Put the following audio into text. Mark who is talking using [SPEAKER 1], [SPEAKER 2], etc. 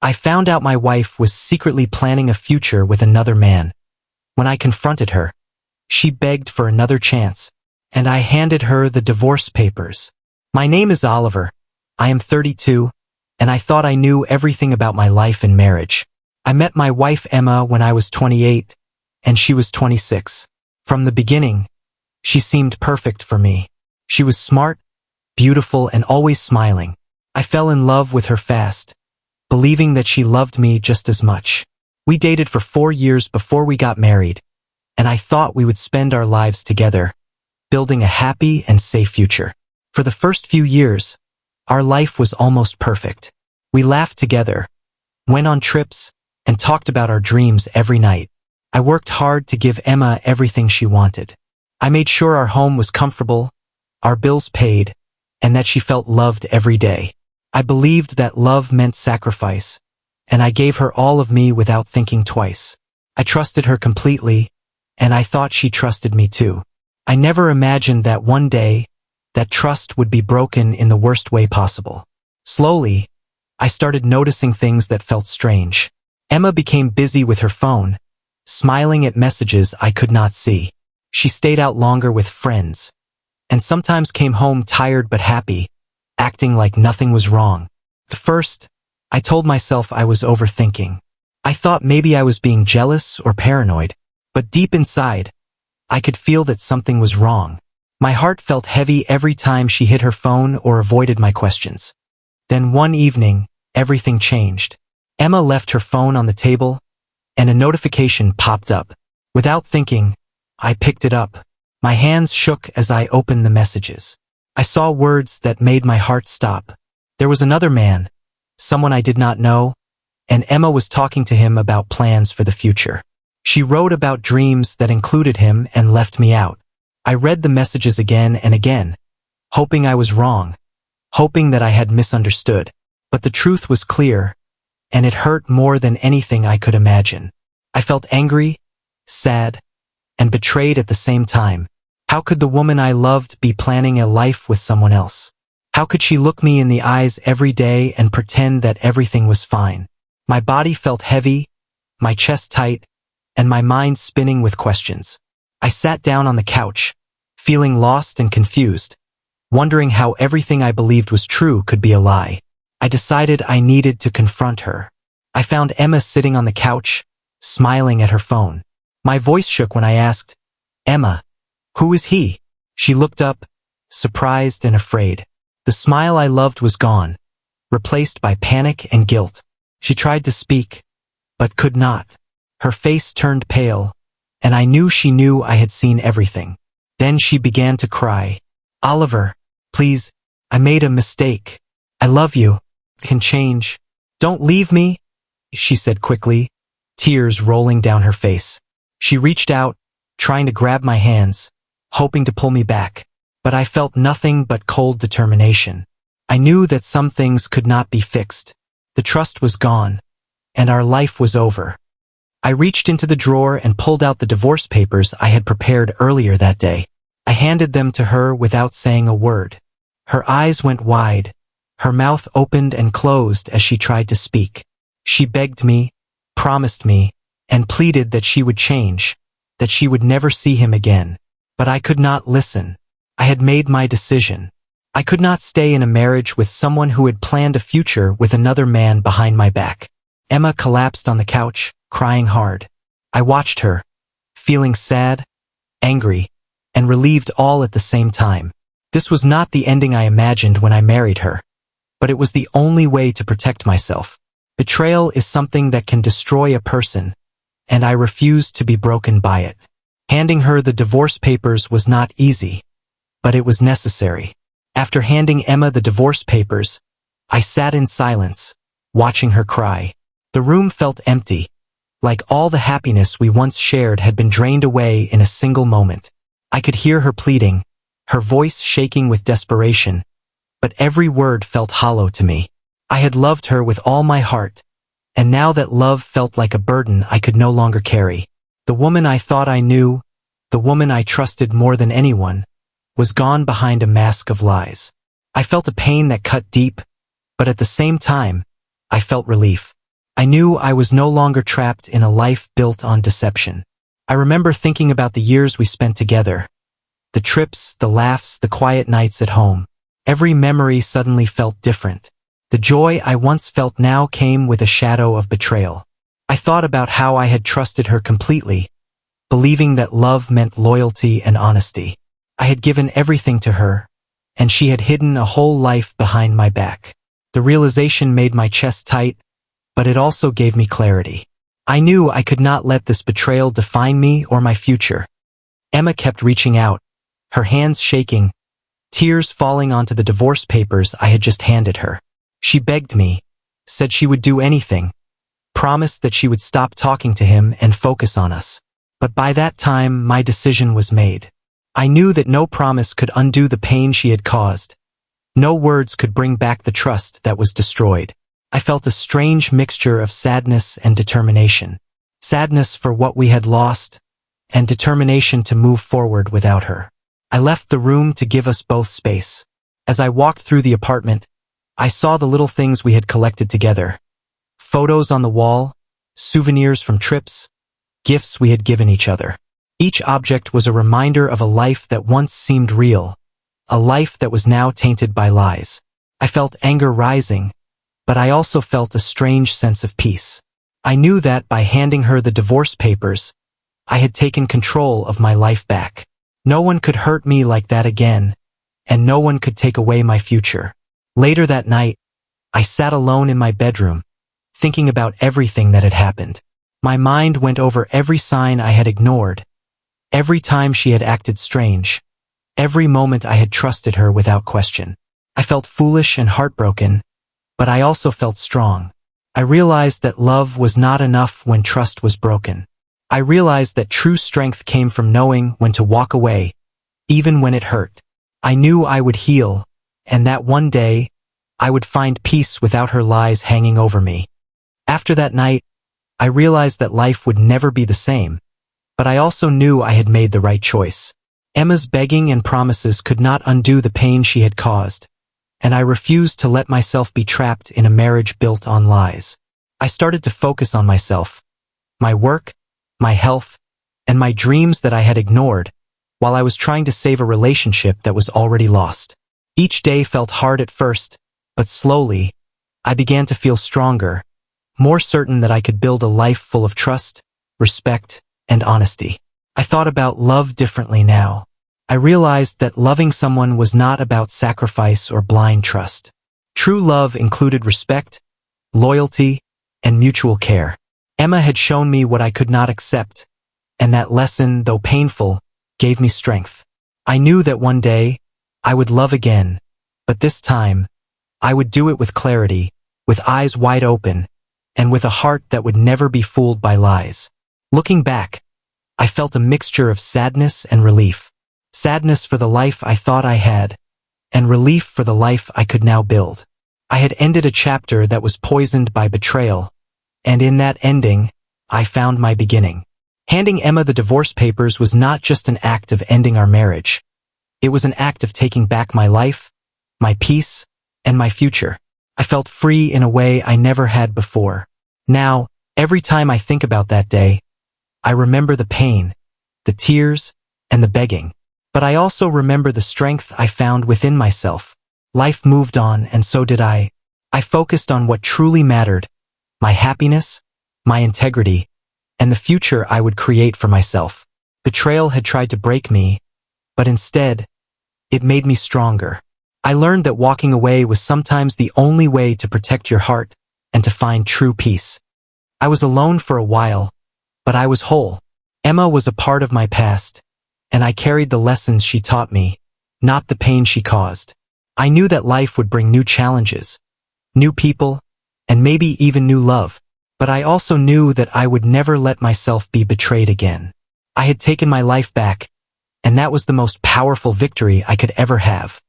[SPEAKER 1] I found out my wife was secretly planning a future with another man. When I confronted her, she begged for another chance, and I handed her the divorce papers. My name is Oliver. I am 32, and I thought I knew everything about my life and marriage. I met my wife Emma when I was 28, and she was 26. From the beginning, she seemed perfect for me. She was smart, beautiful, and always smiling. I fell in love with her fast, believing that she loved me just as much. We dated for 4 years before we got married, and I thought we would spend our lives together, building a happy and safe future. For the first few years, our life was almost perfect. We laughed together, went on trips, and talked about our dreams every night. I worked hard to give Emma everything she wanted. I made sure our home was comfortable, our bills paid, and that she felt loved every day. I believed that love meant sacrifice, and I gave her all of me without thinking twice. I trusted her completely, and I thought she trusted me too. I never imagined that one day, that trust would be broken in the worst way possible. Slowly, I started noticing things that felt strange. Emma became busy with her phone, smiling at messages I could not see. She stayed out longer with friends, and sometimes came home tired but happy, acting like nothing was wrong. At first, I told myself I was overthinking. I thought maybe I was being jealous or paranoid, but deep inside, I could feel that something was wrong. My heart felt heavy every time she hid her phone or avoided my questions. Then one evening, everything changed. Emma left her phone on the table, and a notification popped up. Without thinking, I picked it up. My hands shook as I opened the messages. I saw words that made my heart stop. There was another man, someone I did not know, and Emma was talking to him about plans for the future. She wrote about dreams that included him and left me out. I read the messages again and again, hoping I was wrong, hoping that I had misunderstood. But the truth was clear, and it hurt more than anything I could imagine. I felt angry, sad, and betrayed at the same time. How could the woman I loved be planning a life with someone else? How could she look me in the eyes every day and pretend that everything was fine? My body felt heavy, my chest tight, and my mind spinning with questions. I sat down on the couch, feeling lost and confused, wondering how everything I believed was true could be a lie. I decided I needed to confront her. I found Emma sitting on the couch, smiling at her phone. My voice shook when I asked, "Emma, who is he?" She looked up, surprised and afraid. The smile I loved was gone, replaced by panic and guilt. She tried to speak, but could not. Her face turned pale, and I knew she knew I had seen everything. Then she began to cry. "Oliver, please, I made a mistake. I love you. I can change. Don't leave me," she said quickly, tears rolling down her face. She reached out, trying to grab my hands, hoping to pull me back, but I felt nothing but cold determination. I knew that some things could not be fixed. The trust was gone, and our life was over. I reached into the drawer and pulled out the divorce papers I had prepared earlier that day. I handed them to her without saying a word. Her eyes went wide, her mouth opened and closed as she tried to speak. She begged me, promised me, and pleaded that she would change, that she would never see him again. But I could not listen. I had made my decision. I could not stay in a marriage with someone who had planned a future with another man behind my back. Emma collapsed on the couch, crying hard. I watched her, feeling sad, angry, and relieved all at the same time. This was not the ending I imagined when I married her, but it was the only way to protect myself. Betrayal is something that can destroy a person, and I refused to be broken by it. Handing her the divorce papers was not easy, but it was necessary. After handing Emma the divorce papers, I sat in silence, watching her cry. The room felt empty, like all the happiness we once shared had been drained away in a single moment. I could hear her pleading, her voice shaking with desperation, but every word felt hollow to me. I had loved her with all my heart, and now that love felt like a burden I could no longer carry. The woman I thought I knew, the woman I trusted more than anyone, was gone behind a mask of lies. I felt a pain that cut deep, but at the same time, I felt relief. I knew I was no longer trapped in a life built on deception. I remember thinking about the years we spent together. The trips, the laughs, the quiet nights at home. Every memory suddenly felt different. The joy I once felt now came with a shadow of betrayal. I thought about how I had trusted her completely, believing that love meant loyalty and honesty. I had given everything to her, and she had hidden a whole life behind my back. The realization made my chest tight, but it also gave me clarity. I knew I could not let this betrayal define me or my future. Emma kept reaching out, her hands shaking, tears falling onto the divorce papers I had just handed her. She begged me, said she would do anything, promised that she would stop talking to him and focus on us. But by that time, my decision was made. I knew that no promise could undo the pain she had caused. No words could bring back the trust that was destroyed. I felt a strange mixture of sadness and determination. Sadness for what we had lost, and determination to move forward without her. I left the room to give us both space. As I walked through the apartment, I saw the little things we had collected together. Photos on the wall, souvenirs from trips, gifts we had given each other. Each object was a reminder of a life that once seemed real, a life that was now tainted by lies. I felt anger rising, but I also felt a strange sense of peace. I knew that by handing her the divorce papers, I had taken control of my life back. No one could hurt me like that again, and no one could take away my future. Later that night, I sat alone in my bedroom, thinking about everything that had happened. My mind went over every sign I had ignored, every time she had acted strange, every moment I had trusted her without question. I felt foolish and heartbroken, but I also felt strong. I realized that love was not enough when trust was broken. I realized that true strength came from knowing when to walk away, even when it hurt. I knew I would heal, and that one day, I would find peace without her lies hanging over me. After that night, I realized that life would never be the same, but I also knew I had made the right choice. Emma's begging and promises could not undo the pain she had caused, and I refused to let myself be trapped in a marriage built on lies. I started to focus on myself, my work, my health, and my dreams that I had ignored, while I was trying to save a relationship that was already lost. Each day felt hard at first, but slowly, I began to feel stronger, more certain that I could build a life full of trust, respect, and honesty. I thought about love differently now. I realized that loving someone was not about sacrifice or blind trust. True love included respect, loyalty, and mutual care. Emma had shown me what I could not accept, and that lesson, though painful, gave me strength. I knew that one day, I would love again, but this time, I would do it with clarity, with eyes wide open, and with a heart that would never be fooled by lies. Looking back, I felt a mixture of sadness and relief. Sadness for the life I thought I had, and relief for the life I could now build. I had ended a chapter that was poisoned by betrayal, and in that ending, I found my beginning. Handing Emma the divorce papers was not just an act of ending our marriage. It was an act of taking back my life, my peace, and my future. I felt free in a way I never had before. Now, every time I think about that day, I remember the pain, the tears, and the begging. But I also remember the strength I found within myself. Life moved on, and so did I. I focused on what truly mattered, my happiness, my integrity, and the future I would create for myself. Betrayal had tried to break me, but instead, it made me stronger. I learned that walking away was sometimes the only way to protect your heart and to find true peace. I was alone for a while, but I was whole. Emma was a part of my past, and I carried the lessons she taught me, not the pain she caused. I knew that life would bring new challenges, new people, and maybe even new love, but I also knew that I would never let myself be betrayed again. I had taken my life back, and that was the most powerful victory I could ever have.